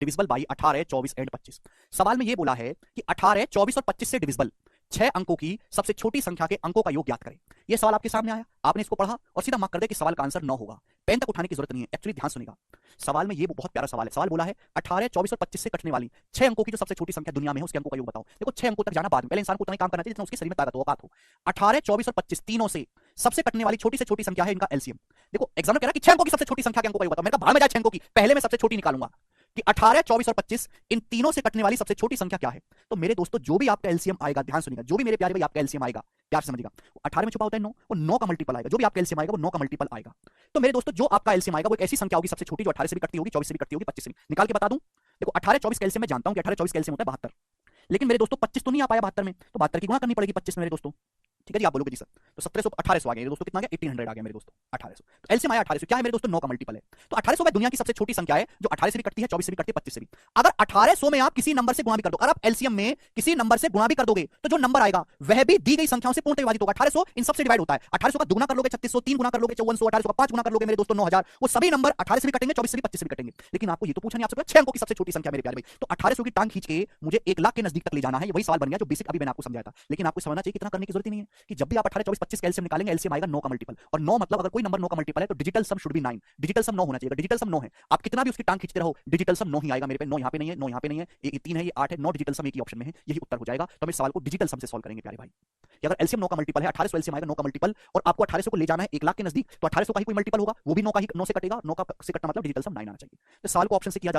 Divisible by 18, 24 and 25। सवाल में ये बोला है कि 18, 24 और 25 से डिविजिबल 6 अंकों की सबसे छोटी संख्या के अंकों का योग ज्ञात करें। ये सवाल आपके सामने आया, आपने इसको पढ़ा और सीधा मार्क कर दिया कि सवाल का आंसर 9 होगा। पेन तक उठाने की जरूरत नहीं है, एक्चुअली ध्यान सुनेगा। सवाल में ये बहुत प्यारा सवाल है। सवाल बोला है 18, 24 और 25 से कटने वाली 6 अंकों की जो सबसे छोटी संख्या दुनिया में है उसके अंकों का योग बताओ। देखो 6 अंकों तक जाना बाद में, पहले इंसान को उतना ही काम करना चाहिए जितना उसके शरीर में ताकत हो, औकात हो। 18, 24 और 25 तीनों से सबसे कटने वाली छोटी से छोटी संख्या है इनका एलसीएम। देखो एग्जाम में कह रहा है कि 6 अंकों की सबसे छोटी संख्या के अंकों का योग बताओ। मैंने कहा भाड़ में जाए 6 अंकों की, पहले मैं सबसे छोटी निकालूंगा कि 18, 24 और 25 इन तीनों से कटने वाली सबसे छोटी संख्या क्या है। तो मेरे दोस्तों जो भी आपका एलसीएम आएगा, ध्यान सुनिएगा, जो भी मेरे प्यारे भाई आपका एलसीएम आएगा, प्यार से समझिएगा, 18 में छुपा होता है 9, वो 9 का मल्टीपल आएगा। जो भी आपका एलसीएम आएगा वो 9 का मल्टीपल आएगा। तो मेरे दोस्तों जो आपका एलसीएम आएगा वो एक ऐसी संख्या होगी सबसे छोटी जो 18 से भी कटती होगी, 24 से भी कटती होगी, 25 से भी। निकाल के बता दूं, देखो 18, 24 का एलसीएम मैं जानता हूं कि 18, 24 का एलसीएम होता है 72, लेकिन मेरे दोस्तों 25 तो नहीं आ पाया 72 में, तो 72 की गुणा करनी पड़ेगी 25 में मेरे दोस्तों। ठीक है जी, आप बोलोगे जी सर तो 1700 1800 आ गया मेरे दोस्तों, कितना आ गया 1800 आ गया मेरे दोस्तों 1800। तो एलसीएम आया 1800, क्या है मेरे दोस्तों 9 का मल्टीपल है। तो 1800 दुनिया की सबसे छोटी संख्या है जो 18 से भी कटती है, 24 से भी कटती है, 25 से भी। अगर 1800 में आप किसी नंबर से गुणा भी कर दो, अगर आप एलसीएम में किसी नंबर से गुणा भी कर दोगे तो जो नंबर आएगा वह भी दी गई संख्याओं से पूर्णतः विभाजित होगा। 1800 इन सबसे डिवाइड होता है। 1800 का दुगुना कर लोगे 3600, 3 गुना कर लोगे 5400, 1800 का 5 गुना कर लोगे मेरे दोस्तों 9000। वो सभी नंबर 18 से भी कटेंगे, 24 से भी, 25 से भी कटेंगे। लेकिन आपको ये तो पूछा नहीं, आपसे 6 अंकों की सबसे छोटी संख्या मेरे प्यारे भाई। तो 1800 की टांग खींच के मुझे 1 लाख के नजदीक तक ले जाना है, ये वही सवाल बन गया जो बेसिक अभी मैंने आपको समझाया था। लेकिन आपको समझना चाहिए कितना करने की जरूरत ही नहीं है कि जब भी आप 18, 24, 25 का एलसीएम निकालेंगे, एलसीएम आएगा 9 का मल्टीपल। और 9 मतलब अगर कोई नंबर 9 का मल्टीपल है तो digital sum should be 9, digital sum 9 होना चाहिए। डिजिटल सम 9 है, आप कितना भी उसकी टांग खींचते रहो डिजिटल सम 9 ही आएगा मेरे पे। 9 यहाँ पे नहीं है, 9 यहाँ पे नहीं है, ये 3 है, ये 8 है, 9 डिजिटल सम एक ही ऑप्शन में है, यही उत्तर हो जाएगा। तो हम इस सवाल को डिजिटल सम से सॉल्व करेंगे प्यारे भाई। कि अगर एलसीएम 9 का मल्टीपल है, 1800 एलसीएम आएगा 9 का मल्टीपल, और आपको 1800 को ले जाना है 1 लाख के नजदीक, तो 1800 का ही कोई मल्टीपल होगा, वो भी 9 का ही, 9 से कटेगा, 9 का से कटना मतलब डिजिटल सम 9 आना चाहिए। तो सवाल को ऑप्शन से किया जा